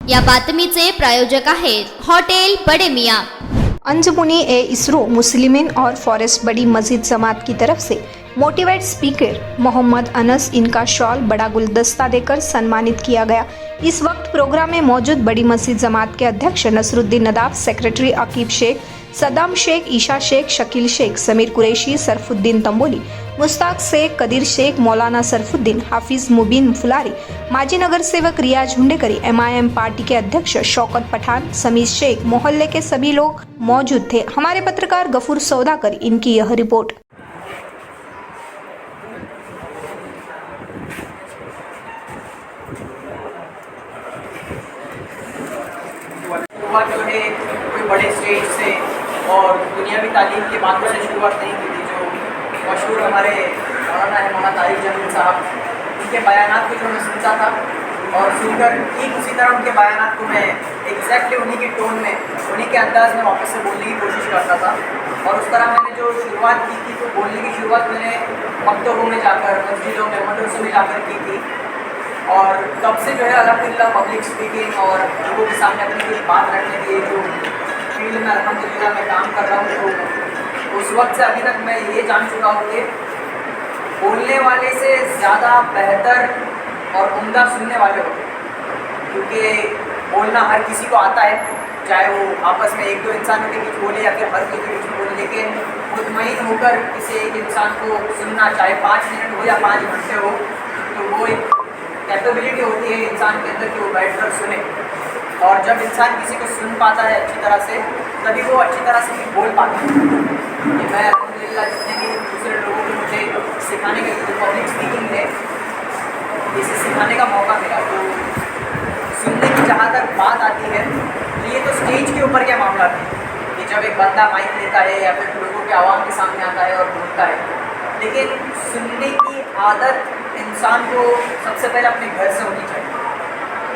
या बातमीचे प्रायोजक आहेत हॉटेल बड़े मियां। अंजमुनी ए इसरो मुस्लिमीन और फॉरेस्ट बड़ी मस्जिद जमात की तरफ से मोटिवेट स्पीकर मोहम्मद अनस इनका शॉल बड़ा गुलदस्ता देकर सम्मानित किया गया। इस वक्त प्रोग्राम में मौजूद बड़ी मस्जिद जमात के अध्यक्ष नसरुद्दीन नदाफ, सेक्रेटरी अकीब शेख, सद्दाम शेख, ईशा शेख, शकील शेख, समीर कुरैशी, सरफुद्दीन तंबोली, मुस्ताक शेख, कदीर शेख, मौलाना सरफुद्दीन, हाफिज मुबीन फुलारी, माजी नगर सेवक रियाज हुंडेकरी, MIM पार्टी के अध्यक्ष शौकत पठान, समीर शेख, मोहल्ले के सभी लोग मौजूद थे। हमारे पत्रकार गफूर सौदाकर, इनकी यह रिपोर्ट। शुरुआत जो है कोई बड़े स्टेज से और दुनियावी तालीम की बातों से शुरुआत नहीं की थी। जो मशहूर हमारे मौलाना है मौलाना तारिक जमील साहब, उनके बयानात को जो मैं सुनता था और सुनकर ठीक उसी तरह उनके बयानात को मैं एग्जैक्टली उन्हीं के टोन में, उन्हीं के अंदाज में वापस से बोलने की कोशिश करता था। और उस तरह मैंने जो शुरुआत की थी, तो बोलने की शुरुआत मैंने मकतबों में जाकर, मस्जिदों में, मदरसों में जाकर की थी। और तब से जो है अल्हम्दुलिल्लाह पब्लिक स्पीकिंग और लोगों के सामने अपनी कुछ बात रखने के लिए जो फील्ड में अल्हम्दुलिल्लाह मैं काम कर रहा हूँ, तो उस वक्त से अभी तक मैं ये जान चुका हूँ कि बोलने वाले से ज़्यादा बेहतर और उम्दा सुनने वाले होते हैं। क्योंकि बोलना हर किसी को आता है, चाहे वो आपस में एक दो इंसानों के बीच बोले या फिर हर कोई के बीच बोले, लेकिन मुतमईन होकर किसी एक इंसान को सुनना, चाहे 5 मिनट हो या 5 घंटे हो, तो वो एक कैपेबिलिटी होती है इंसान के अंदर कि वो बैठकर सुने। और जब इंसान किसी को सुन पाता है अच्छी तरह से, तभी वो अच्छी तरह से भी बोल पाता है। कि मैं अल्हम्दुलिल्लाह जितने भी दूसरे लोगों को मुझे सिखाने का जो पब्लिक स्पीकिंग है, इसे सिखाने का मौका मिला। तो सुनने की जहाँ तक बात आती है, तो ये तो स्टेज के ऊपर क्या मामला है कि जब एक बंदा माइक लेता है या फिर लोगों के आवाम के सामने आता है और बोलता है, लेकिन सुनने की आदत इंसान को सबसे पहले अपने घर से होनी चाहिए।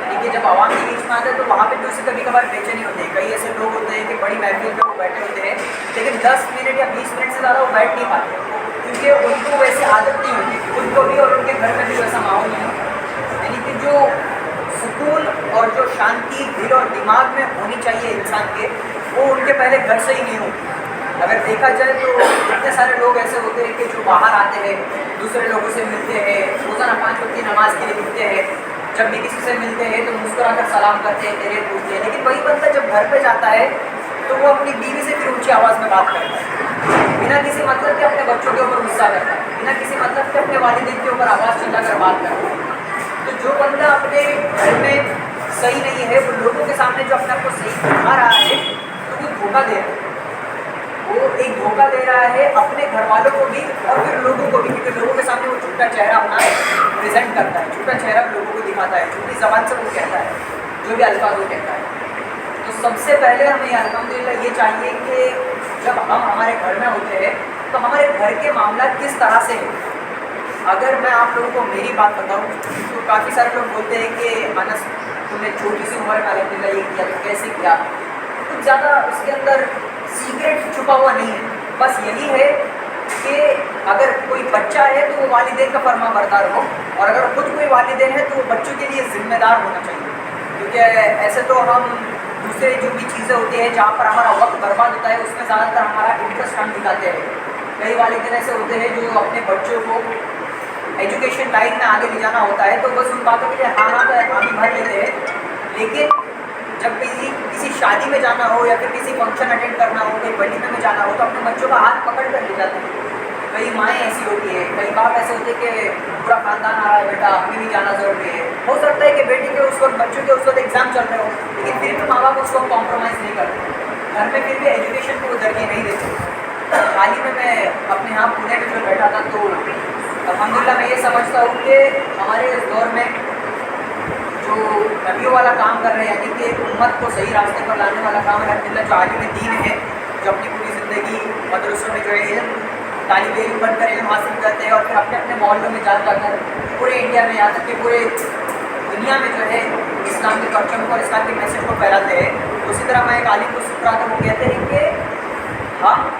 यानी कि जब आवाम के बीच में आता है तो वहाँ पे तो उसे कभी कभार बेचैनी होती है। कई ऐसे लोग होते हैं कि बड़ी महफिल में वो बैठे होते हैं, लेकिन 10 मिनट या 20 मिनट से ज़्यादा वो बैठ नहीं पाते, क्योंकि उनको वैसे आदत नहीं होती, उनको भी और उनके घर में भी वैसा माहौल नहीं होता। यानी कि जो सुकून और जो शांति दिल और दिमाग में होनी चाहिए इंसान के, वो उनके पहले घर से ही नहीं होती। अगर देखा जाए तो इतने सारे लोग ऐसे होते हैं कि जो बाहर आते हैं, दूसरे लोगों से मिलते हैं, रोज़ाना 5 वक्त की नमाज के लिए मिलते हैं, जब भी किसी से मिलते हैं तो मुस्कुराकर सलाम करते हैं, तेरे पूछते हैं। लेकिन वही बंदा जब घर पे जाता है तो वो अपनी बीवी से फिर ऊंची आवाज़ में बात करता है, बिना किसी मतलब के अपने बच्चों के ऊपर गुस्सा करता है, बिना किसी मतलब के अपने वालिदैन के ऊपर आवाज़ चिल्लाकर बात करता है। तो जो बंदा अपने घर में सही नहीं है, वो लोगों के सामने जो अपने आप को सही दिखा रहा है, तो वो धोखा दे रहा है। वो एक धोखा दे रहा है अपने घर वालों को भी और फिर लोगों को भी, क्योंकि लोगों के सामने वो झूठा चेहरा अपना प्रेजेंट करता है, झूठा चेहरा लोगों को दिखाता है, झूठी ज़बान से वो कहता है जो भी अल्फाज वो कहता है। तो सबसे पहले हमें अल्हम्दुलिल्लाह ये चाहिए कि जब हम हमारे घर में होते हैं तो हमारे घर के मामला किस तरह से है। अगर मैं आप लोगों को मेरी बात बताऊँ तो काफ़ी सारे लोग बोलते हैं कि अनस तुमने छोटी सी उम्र में अल्हम्दुलिल्लाह ये किया, तो कैसे किया। कुछ ज़्यादा उसके अंदर सीक्रेट छुपा हुआ नहीं है, बस यही है कि अगर कोई बच्चा है तो वो वालिदैन का फर्मा बरदार हो, और अगर खुद कोई वालिदैन है तो वो बच्चों के लिए ज़िम्मेदार होना चाहिए। क्योंकि ऐसे तो हम दूसरे जो भी चीज़ें होती हैं जहाँ पर हमारा वक्त बर्बाद होता है, उसमें ज़्यादातर हमारा इंटरेस्ट हम दिखाते हैं। कई वालिदैन ऐसे होते हैं जो अपने बच्चों को एजुकेशन लाइन में आगे ले जाना होता है तो बस उन बातों के लिए हाँ हाँ तो हामी भर लेते हैं, लेकिन जब किसी शादी में जाना हो या फिर किसी फंक्शन अटेंड करना हो, कहीं वलीमे में जाना हो, तो अपने बच्चों का हाथ पकड़ कर ले जाते हैं। कई माएँ ऐसी होती है, कई बाप ऐसे होते हैं कि पूरा खानदान आ रहा है, बेटा आपने भी जाना ज़रूरी है। हो सकता है कि बेटी के उस वक्त, बच्चों के उस वक्त एग्जाम चल रहे हो, लेकिन फिर भी माँ बाप उस वक्त कॉम्प्रोमाइज़ नहीं करते, घर में फिर भी एजुकेशन को वो तरजीह नहीं देते। हाल ही में मैं अपने यहाँ पुणे में जो बैठा था, तो अल्हम्दुलिल्लाह मैं ये समझता हूँ कि हमारे इस दौर में जो नबियों वाला काम कर रहे हैं, यानी कि उम्मत को सही रास्ते पर लाने वाला काम है अल्हम्दुलिल्लाह, जो आलिम दीन है, जो अपनी पूरी ज़िंदगी मदरसों में जो है इल्म तालिब इल्म बनकर इल्म हासिल करते हैं और फिर अपने अपने मोहल्लों में जाकर पूरे इंडिया में, यहाँ तक कि पूरे दुनिया में जो है इस्लाम के परचम को और इस्लाम के मैसेज को फैलाते हैं। उसी तरह मैं एक आलिम को सुन रहा था, वो कहते हैं कि हम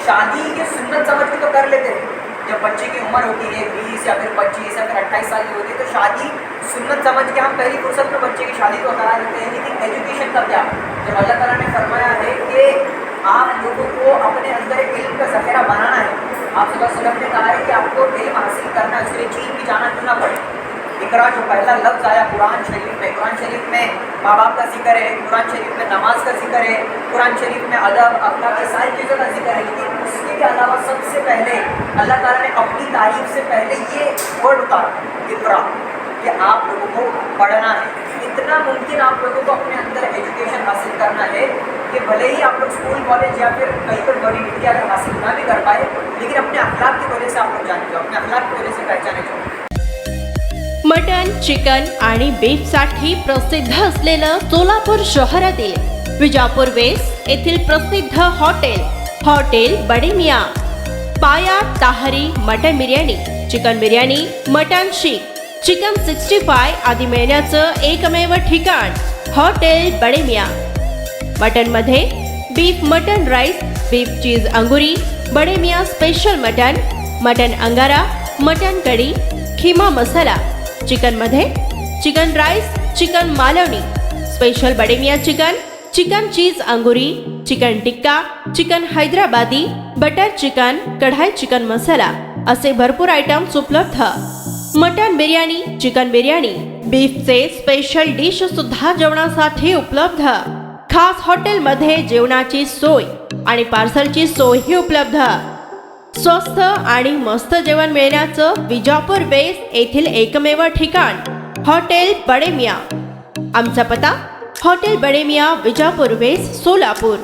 शादी ये सुन्नत समझ के तो कर लेते हैं, जब बच्चे की उम्र होती है 20 या फिर 25 या फिर 28 साल की होती है तो शादी सुन्नत समझ के हम पहली फुर्सत में बच्चे की शादी तो करा देते हैं, लेकिन एजुकेशन का क्या? जब अल्लाह ताला ने फरमाया है कि आप लोगों को अपने अंदर एक इल्म का ज़ख़ीरा बनाना है, आप सल्लल्लाहु अलैहि वसल्लम ने कहा है कि आपको इल्म हासिल करना है, उसके लिए चीन भी जाना क्यों ना पड़े। इकरा जो पहला लफ्ज़ आया कुरान शरीफ में माँ बाप का जिक्र है, कुरान शरीफ में नमाज का जिक्र है, कुरान शरीफ में अदब अखलाक की सारी चीज़ों का जिक्र है, लेकिन उसके अलावा सबसे पहले अल्लाह ताला ने अपनी तारीफ से पहले ये वर्ड उतारा इकरा, कि आप लोगों को पढ़ना है। इतना मुमकिन आप लोगों को अपने अंदर एजुकेशन हासिल करना है कि भले ही आप लोग स्कूल कॉलेज या फिर कहीं पर बड़ी डिग्री अगर हासिल ना भी कर पाए, लेकिन अपने अखलाक की वजह से आप लोग जाने जाओ, अपने अखलाक की वजह से पहचाने जाओ। मटन, चिकन आणि बीफसाठी प्रसिद्ध असलेलं सोलापूर शहरातील विजापूर वेस्ट येथील प्रसिद्ध hotel Bade Miyan paya tahari mutton biryani, chicken biryani, mutton seekh, chicken 65 आदी मिळण्याचं एकमेव ठिकाण हॉटेल बडे मियाँ। मटनमध्ये beef mutton rice, beef cheese angoori, Bade Miyan special mutton angara, mutton kadhi, keema masala, चिकनमध्ये chicken rice, chicken Malvani, special Bade Miyan chicken cheese angoori, chicken tikka, chicken Hyderabadi, butter chicken, kadai chicken masala असे भरपूर आयटम्स उपलब्ध। मटन बिर्याणी, चिकन बिर्याणी, बीफचे स्पेशल डिश सुद्धा जेवणासाठी उपलब्ध। खास हॉटेलमध्ये जेवणाची सोय आणि पार्सलची सोयही उपलब्ध। स्वस्त आणि मस्त जेवण मिळण्याचं विजापूर वेस्ट येथील एकमेव ठिकाण हॉटेल बडे मियाँ। आमचा पत्ता हॉटेल बडे मियाँ, विजापूर वेस्ट, सोलापूर।